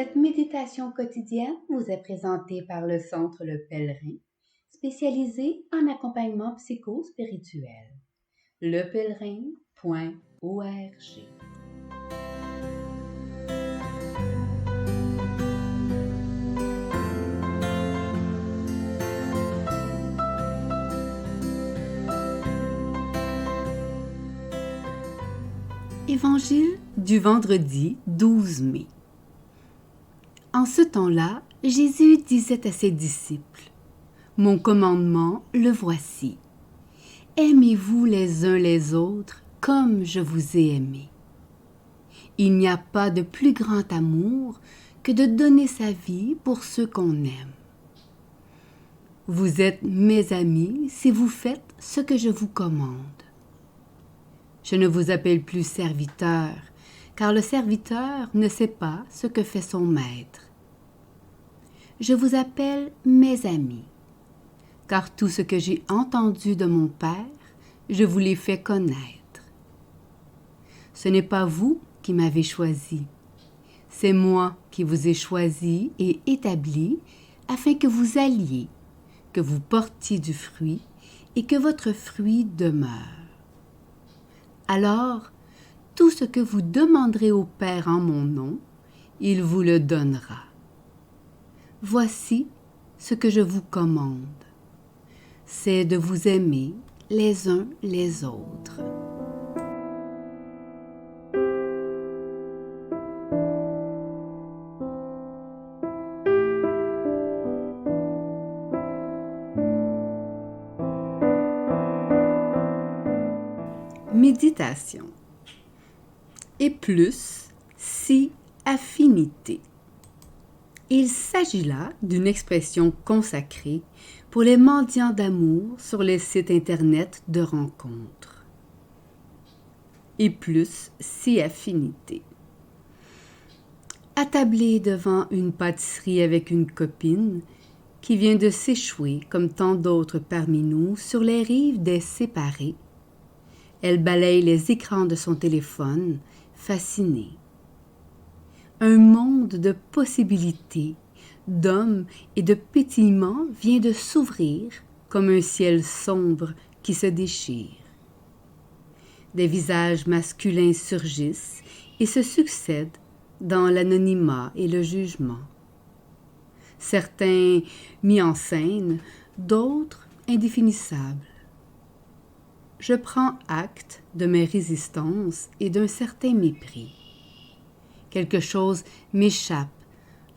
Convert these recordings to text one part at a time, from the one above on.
Cette méditation quotidienne vous est présentée par le Centre Le Pèlerin, spécialisé en accompagnement psycho-spirituel. lepèlerin.org. Évangile du vendredi 12 mai. En ce temps-là, Jésus disait à ses disciples, « Mon commandement, le voici. Aimez-vous les uns les autres comme je vous ai aimé. Il n'y a pas de plus grand amour que de donner sa vie pour ceux qu'on aime. Vous êtes mes amis si vous faites ce que je vous commande. Je ne vous appelle plus serviteur, car le serviteur ne sait pas ce que fait son maître. Je vous appelle mes amis, car tout ce que j'ai entendu de mon Père, je vous l'ai fait connaître. Ce n'est pas vous qui m'avez choisi, c'est moi qui vous ai choisi et établi afin que vous alliez, que vous portiez du fruit et que votre fruit demeure. Alors, tout ce que vous demanderez au Père en mon nom, il vous le donnera. Voici ce que je vous commande, c'est de vous aimer les uns les autres. Méditation. Et plus, si affinité. Il s'agit là d'une expression consacrée pour les mendiants d'amour sur les sites internet de rencontres. Et plus, si affinité. Attablée devant une pâtisserie avec une copine qui vient de s'échouer comme tant d'autres parmi nous sur les rives des séparés, elle balaye les écrans de son téléphone, fascinée. Un monde de possibilités, d'hommes et de pétillements vient de s'ouvrir comme un ciel sombre qui se déchire. Des visages masculins surgissent et se succèdent dans l'anonymat et le jugement. Certains mis en scène, d'autres indéfinissables. Je prends acte de mes résistances et d'un certain mépris. Quelque chose m'échappe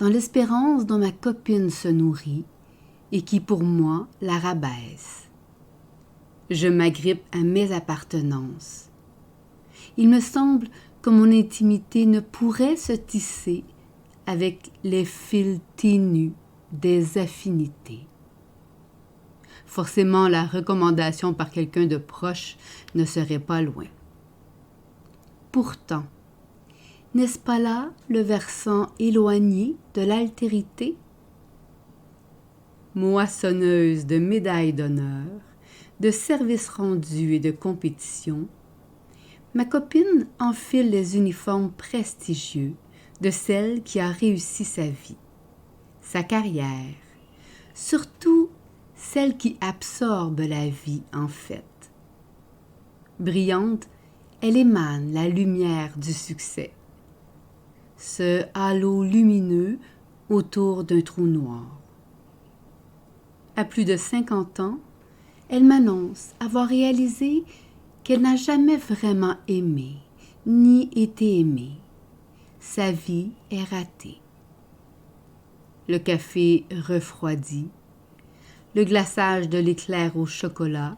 dans l'espérance dont ma copine se nourrit et qui pour moi la rabaisse. Je m'agrippe à mes appartenances. Il me semble que mon intimité ne pourrait se tisser avec les fils ténus des affinités. Forcément, la recommandation par quelqu'un de proche ne serait pas loin. Pourtant, n'est-ce pas là le versant éloigné de l'altérité? Moissonneuse de médailles d'honneur, de services rendus et de compétition, ma copine enfile les uniformes prestigieux de celle qui a réussi sa vie, sa carrière, surtout celle qui absorbe la vie en fait. Brillante, elle émane la lumière du succès. Ce halo lumineux autour d'un trou noir. À plus de 50 ans, elle m'annonce avoir réalisé qu'elle n'a jamais vraiment aimé, ni été aimée. Sa vie est ratée. Le café refroidi, le glaçage de l'éclair au chocolat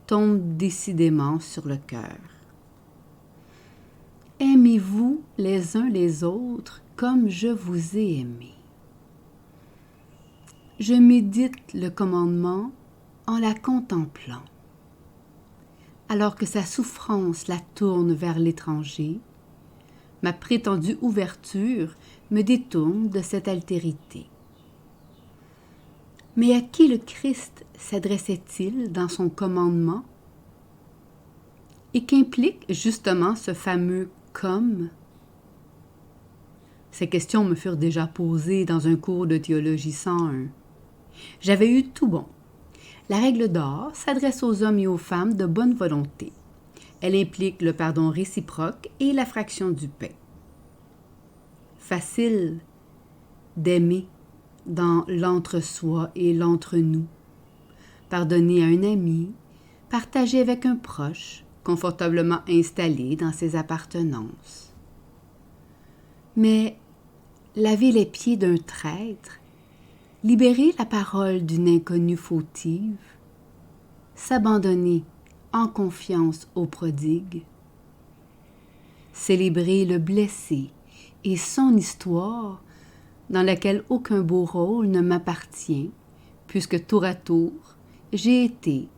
tombe décidément sur le cœur. Aimez-vous les uns les autres comme je vous ai aimé. Je médite le commandement en la contemplant. Alors que sa souffrance la tourne vers l'étranger, ma prétendue ouverture me détourne de cette altérité. Mais à qui le Christ s'adressait-il dans son commandement? Et qu'implique justement ce fameux « comme » Ces questions me furent déjà posées dans un cours de théologie 101. J'avais eu tout bon. La règle d'or s'adresse aux hommes et aux femmes de bonne volonté. Elle implique le pardon réciproque et la fraction du pain. Facile d'aimer dans l'entre-soi et l'entre-nous. Pardonner à un ami, partager avec un proche, confortablement installé dans ses appartenances. Mais laver les pieds d'un traître, libérer la parole d'une inconnue fautive, s'abandonner en confiance au prodigue, célébrer le blessé et son histoire dans laquelle aucun beau rôle ne m'appartient, puisque tour à tour, j'ai été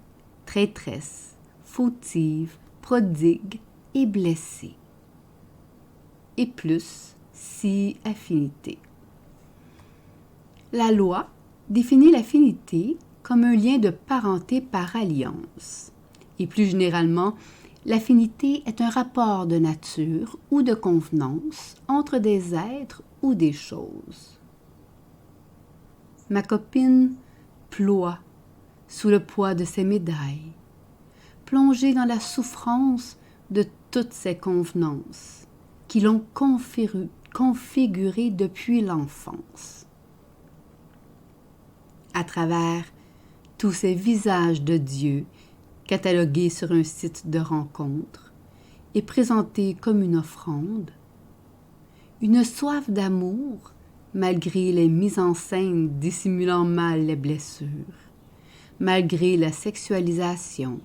traîtresse, fautive, prodigue et blessée. Et plus, si affinité. La loi définit l'affinité comme un lien de parenté par alliance. Et plus généralement, l'affinité est un rapport de nature ou de convenance entre des êtres ou des choses. Ma copine ploie sous le poids de ses médailles, plongée dans la souffrance de toutes ces convenances qui l'ont configurée depuis l'enfance. À travers tous ces visages de Dieu catalogués sur un site de rencontre et présentés comme une offrande, une soif d'amour malgré les mises en scène dissimulant mal les blessures, malgré la sexualisation,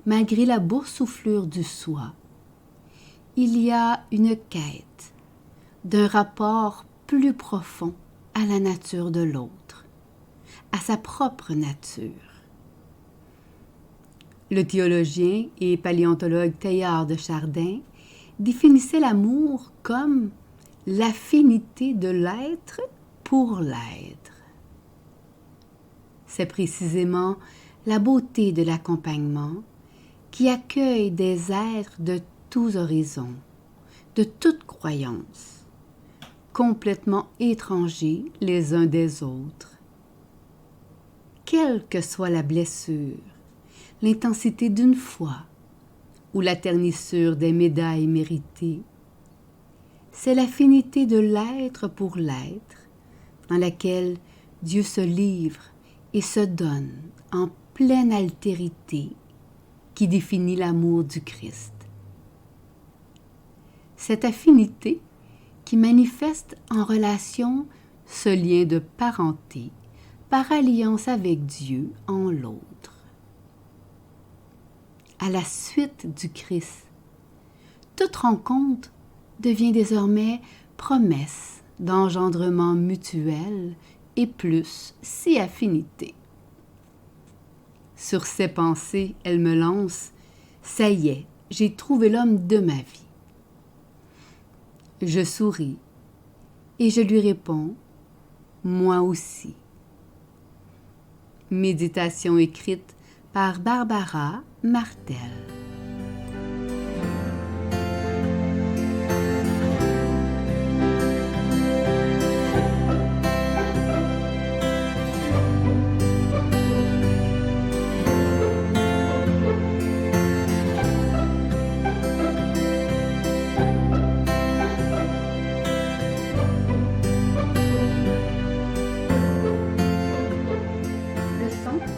malgré la boursouflure du soi. Il y a une quête d'un rapport plus profond à la nature de l'autre, à sa propre nature. Le théologien et paléontologue Teilhard de Chardin définissait l'amour comme l'affinité de l'être pour l'être. C'est précisément la beauté de l'accompagnement qui accueille des êtres de tous horizons, de toutes croyances, complètement étrangers les uns des autres. Quelle que soit la blessure, l'intensité d'une foi ou la ternissure des médailles méritées, c'est l'affinité de l'être pour l'être dans laquelle Dieu se livre et se donne en pleine altérité qui définit l'amour du Christ. Cette affinité qui manifeste en relation ce lien de parenté par alliance avec Dieu en l'autre. À la suite du Christ, toute rencontre devient désormais promesse d'engendrement mutuel et plus si affinité. Sur ces pensées, elle me lance « Ça y est, j'ai trouvé l'homme de ma vie ». Je souris et je lui réponds « Moi aussi ». Méditation écrite par Barbara Martel.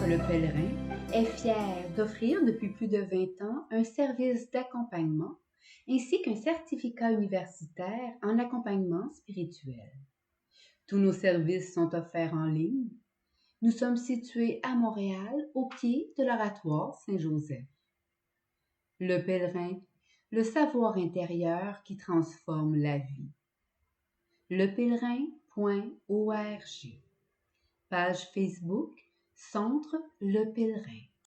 Le Pèlerin est fier d'offrir depuis plus de 20 ans un service d'accompagnement ainsi qu'un certificat universitaire en accompagnement spirituel. Tous nos services sont offerts en ligne. Nous sommes situés à Montréal, au pied de l'Oratoire Saint-Joseph. Le Pèlerin, le savoir intérieur qui transforme la vie. lepèlerin.org. Page Facebook Centre Le Pèlerin.